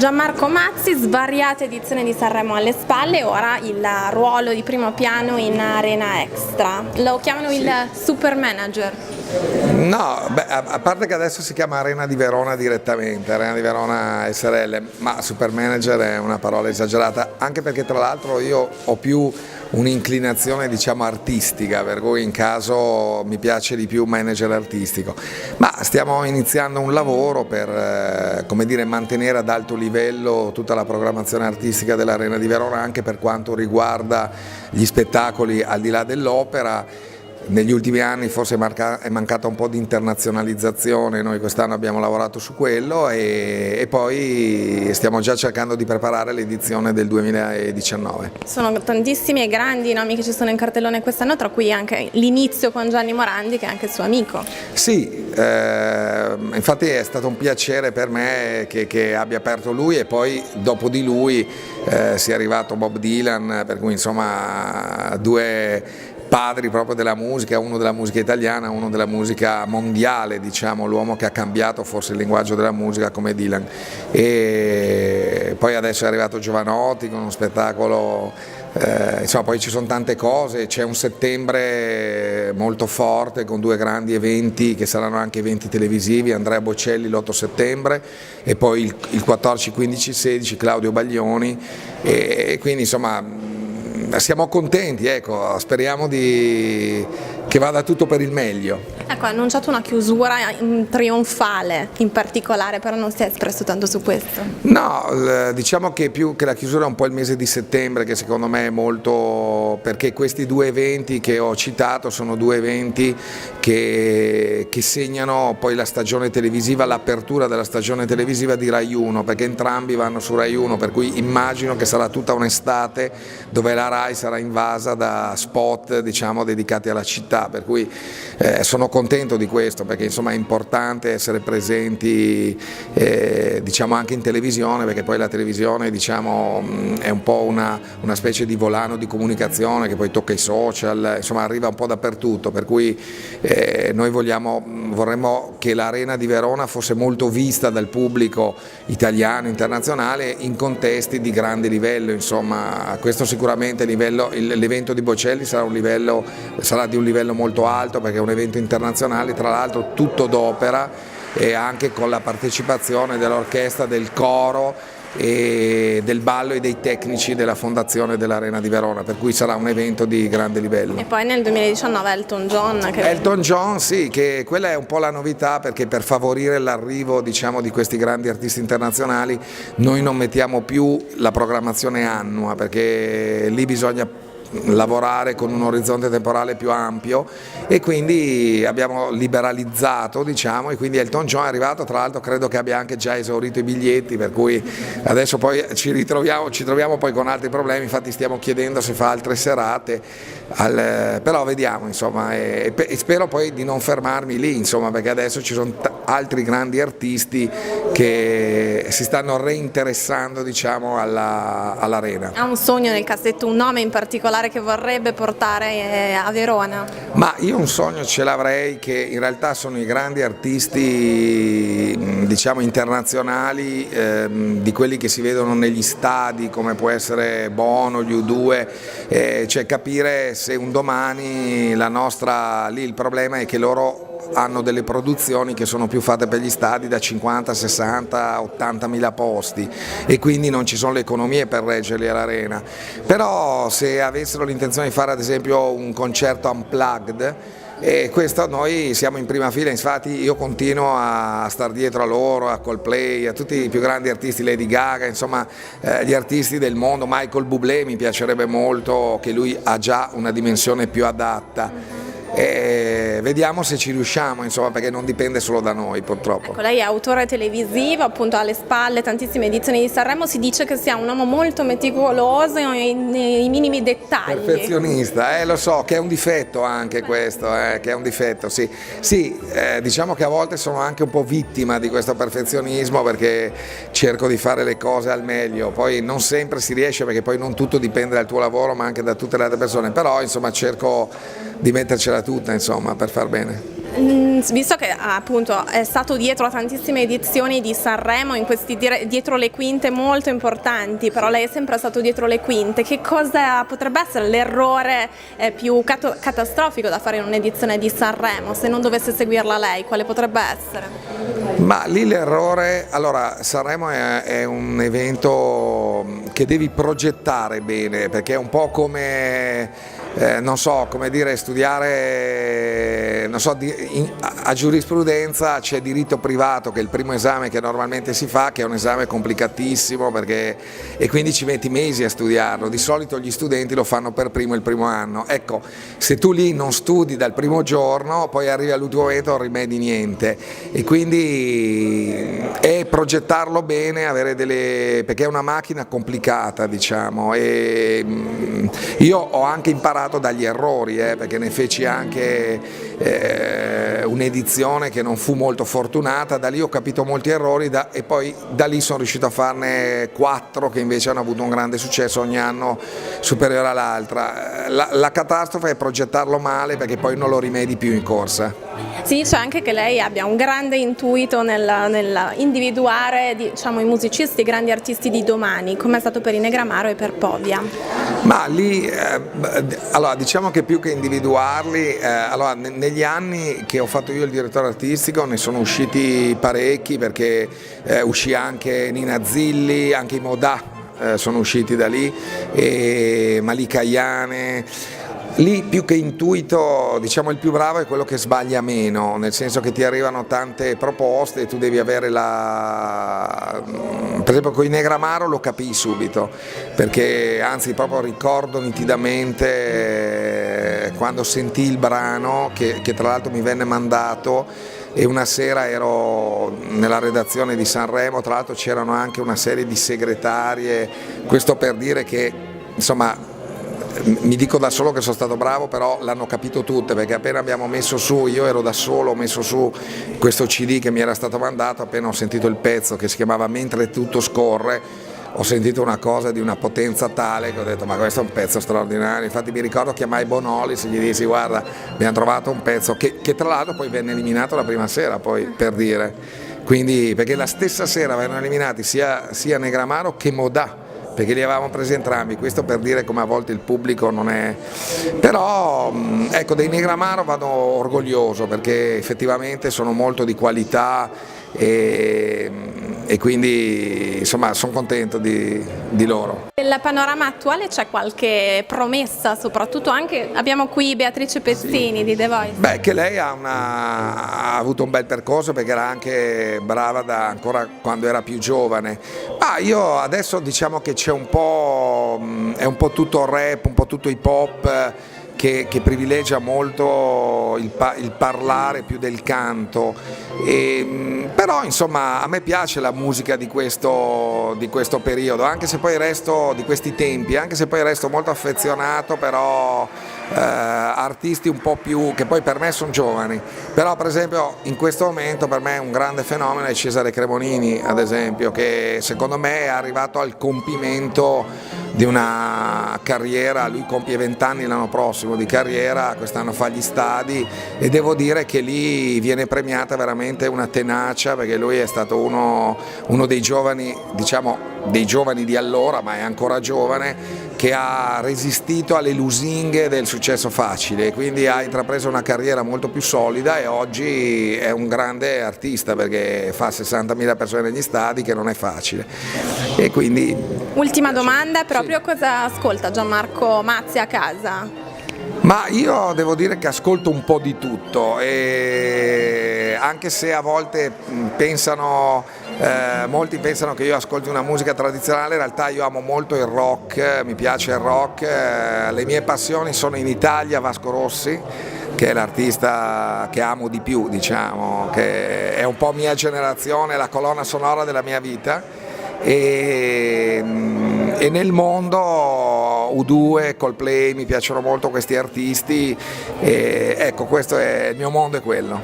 Gianmarco Mazzi, svariate edizioni di Sanremo alle spalle e ora il ruolo di primo piano in Arena Extra. Lo chiamano il super manager? No, a parte che adesso si chiama Arena di Verona direttamente, Arena di Verona SRL, ma super manager è una parola esagerata, anche perché tra l'altro io ho più un'inclinazione diciamo artistica, per cui in caso mi piace di più manager artistico, ma stiamo iniziando un lavoro per come dire, mantenere ad alto livello tutta la programmazione artistica dell'Arena di Verona, anche per quanto riguarda gli spettacoli al di là dell'opera. Negli ultimi anni forse è mancata un po' di internazionalizzazione, noi quest'anno abbiamo lavorato su quello e poi stiamo già cercando di preparare l'edizione del 2019. Sono tantissimi e grandi nomi che ci sono in cartellone quest'anno, tra cui anche l'inizio con Gianni Morandi che è anche il suo amico. Sì, infatti è stato un piacere per me che abbia aperto lui e poi dopo di lui sia arrivato Bob Dylan, per cui insomma due padri proprio della musica, uno della musica italiana, uno della musica mondiale, diciamo, l'uomo che ha cambiato forse il linguaggio della musica come Dylan. E poi adesso è arrivato Jovanotti con uno spettacolo, insomma poi ci sono tante cose, c'è un settembre molto forte con due grandi eventi che saranno anche eventi televisivi, Andrea Bocelli l'8 settembre e poi il 14, 15, 16 Claudio Baglioni e quindi insomma siamo contenti, ecco, speriamo che vada tutto per il meglio. Ecco, ha annunciato una chiusura trionfale in particolare, però non si è espresso tanto su questo. No, diciamo che più che la chiusura è un po' il mese di settembre, che secondo me è molto, perché questi due eventi che ho citato sono due eventi che segnano poi la stagione televisiva, l'apertura della stagione televisiva di Rai 1, perché entrambi vanno su Rai 1, per cui immagino che sarà tutta un'estate dove la Rai sarà invasa da spot, diciamo, dedicati alla città, per cui sono contento di questo, perché insomma è importante essere presenti diciamo anche in televisione, perché poi la televisione diciamo è un po' una specie di volano di comunicazione che poi tocca i social, insomma arriva un po' dappertutto, per cui noi vorremmo che l'Arena di Verona fosse molto vista dal pubblico italiano, internazionale, in contesti di grande livello, insomma questo sicuramente l'evento di Bocelli sarà di un livello molto alto, perché è un evento internazionale, tra l'altro tutto d'opera e anche con la partecipazione dell'orchestra, del coro e del ballo e dei tecnici della fondazione dell'Arena di Verona, per cui sarà un evento di grande livello. E poi nel 2019 Elton John. Elton John, sì, che quella è un po' la novità, perché per favorire l'arrivo diciamo di questi grandi artisti internazionali noi non mettiamo più la programmazione annua, perché lì bisogna lavorare con un orizzonte temporale più ampio e quindi abbiamo liberalizzato, diciamo, e quindi Elton John è arrivato, tra l'altro credo che abbia anche già esaurito i biglietti, per cui adesso poi ci troviamo poi con altri problemi, infatti stiamo chiedendo se fa altre serate, però vediamo insomma e spero poi di non fermarmi lì, insomma, perché adesso ci sono altri grandi artisti che si stanno reinteressando, diciamo, all'Arena. Ha un sogno nel cassetto, un nome in particolare che vorrebbe portare a Verona? Ma io un sogno ce l'avrei, che in realtà sono i grandi artisti diciamo internazionali, di quelli che si vedono negli stadi, come può essere Bono, gli U2, cioè capire se un domani lì il problema è che loro hanno delle produzioni che sono più fatte per gli stadi da 50, 60, 80 mila posti e quindi non ci sono le economie per reggerli all'Arena, però se avessero l'intenzione di fare ad esempio un concerto unplugged, e questo noi siamo in prima fila, infatti io continuo a star dietro a loro, a Coldplay, a tutti i più grandi artisti, Lady Gaga, insomma gli artisti del mondo, Michael Bublé mi piacerebbe molto, che lui ha già una dimensione più adatta. E vediamo se ci riusciamo, insomma, perché non dipende solo da noi purtroppo. Ecco, lei è autore televisivo, appunto alle spalle tantissime edizioni di Sanremo, si dice che sia un uomo molto meticoloso nei minimi dettagli. Perfezionista, lo so, che è un difetto anche questo, che è un difetto, sì. Sì, diciamo che a volte sono anche un po' vittima di questo perfezionismo, perché cerco di fare le cose al meglio, poi non sempre si riesce, perché poi non tutto dipende dal tuo lavoro ma anche da tutte le altre persone, però insomma cerco di mettercela tutta, insomma, per far bene. visto che appunto è stato dietro a tantissime edizioni di Sanremo, in questi dietro le quinte molto importanti, però lei è sempre stato dietro le quinte, che cosa potrebbe essere l'errore più catastrofico da fare in un'edizione di Sanremo? Se non dovesse seguirla lei, quale potrebbe essere? Ma lì l'errore, allora Sanremo è un evento che devi progettare bene, perché è un po' come non so, come dire, studiare, non so, a giurisprudenza c'è diritto privato, che è il primo esame che normalmente si fa, che è un esame complicatissimo e quindi ci metti mesi a studiarlo. Di solito gli studenti lo fanno per primo il primo anno. Ecco, se tu lì non studi dal primo giorno, poi arrivi all'ultimo momento e non rimedi niente. E quindi è progettarlo bene, perché è una macchina complicata, diciamo. E io ho anche imparato dagli errori, perché ne feci anche un'edizione che non fu molto fortunata, da lì ho capito molti errori e poi da lì sono riuscito a farne 4 che invece hanno avuto un grande successo ogni anno superiore all'altra. La catastrofe è progettarlo male, perché poi non lo rimedi più in corsa. Si dice anche che lei abbia un grande intuito nel individuare, diciamo, i musicisti, i grandi artisti di domani, come è stato per i Negramaro e per Povia. Ma lì, allora, diciamo che più che individuarli, allora, negli anni che ho fatto io il direttore artistico ne sono usciti parecchi, perché uscì anche Nina Zilli, anche i Modà sono usciti da lì, e Malika Ayane. Lì più che intuito, diciamo, il più bravo è quello che sbaglia meno, nel senso che ti arrivano tante proposte e tu devi avere per esempio con i Negramaro lo capii subito, perché anzi proprio ricordo nitidamente quando sentii il brano, che tra l'altro mi venne mandato, e una sera ero nella redazione di Sanremo, tra l'altro c'erano anche una serie di segretarie, questo per dire che insomma mi dico da solo che sono stato bravo, però l'hanno capito tutte, perché appena abbiamo messo su, io ero da solo, ho messo su questo CD che mi era stato mandato, appena ho sentito il pezzo che si chiamava Mentre tutto scorre, ho sentito una cosa di una potenza tale che ho detto ma questo è un pezzo straordinario. Infatti mi ricordo chiamai Bonolis e gli dissi guarda, abbiamo trovato un pezzo che tra l'altro poi venne eliminato la prima sera, poi per dire, quindi perché la stessa sera vennero eliminati sia Negramaro che Modà, perché li avevamo presi entrambi, questo per dire come a volte il pubblico non è. Però ecco, dei Negramaro vado orgoglioso, perché effettivamente sono molto di qualità e quindi insomma sono contento di loro. Nel panorama attuale c'è qualche promessa, soprattutto anche abbiamo qui Beatrice Pezzini, sì, di The Voice. Beh, che lei ha avuto un bel percorso, perché era anche brava ancora quando era più giovane. Ma io adesso diciamo che c'è è un po' tutto rap, un po' tutto hip hop, che privilegia molto il parlare più del canto, però insomma a me piace la musica di questo periodo, anche se poi resto di questi tempi, anche se poi resto molto affezionato, però artisti un po' più, che poi per me sono giovani, però per esempio in questo momento per me un grande fenomeno è Cesare Cremonini, ad esempio, che secondo me è arrivato al compimento di una carriera, lui compie 20 anni l'anno prossimo di carriera, quest'anno fa gli stadi, e devo dire che lì viene premiata veramente una tenacia, perché lui è stato uno dei giovani, diciamo dei giovani di allora, ma è ancora giovane, che ha resistito alle lusinghe del successo facile, e quindi ha intrapreso una carriera molto più solida e oggi è un grande artista, perché fa 60.000 persone negli stadi, che non è facile. E quindi ultima domanda, proprio sì. Cosa ascolta Gianmarco Mazzi a casa? Ma io devo dire che ascolto un po' di tutto, e anche se a volte molti pensano che io ascolti una musica tradizionale, in realtà io amo molto il rock, mi piace il rock, le mie passioni sono in Italia Vasco Rossi, che è l'artista che amo di più, diciamo, che è un po' mia generazione, la colonna sonora della mia vita. E nel mondo U2, Coldplay, mi piacciono molto questi artisti, e ecco, questo è il mio mondo, è quello.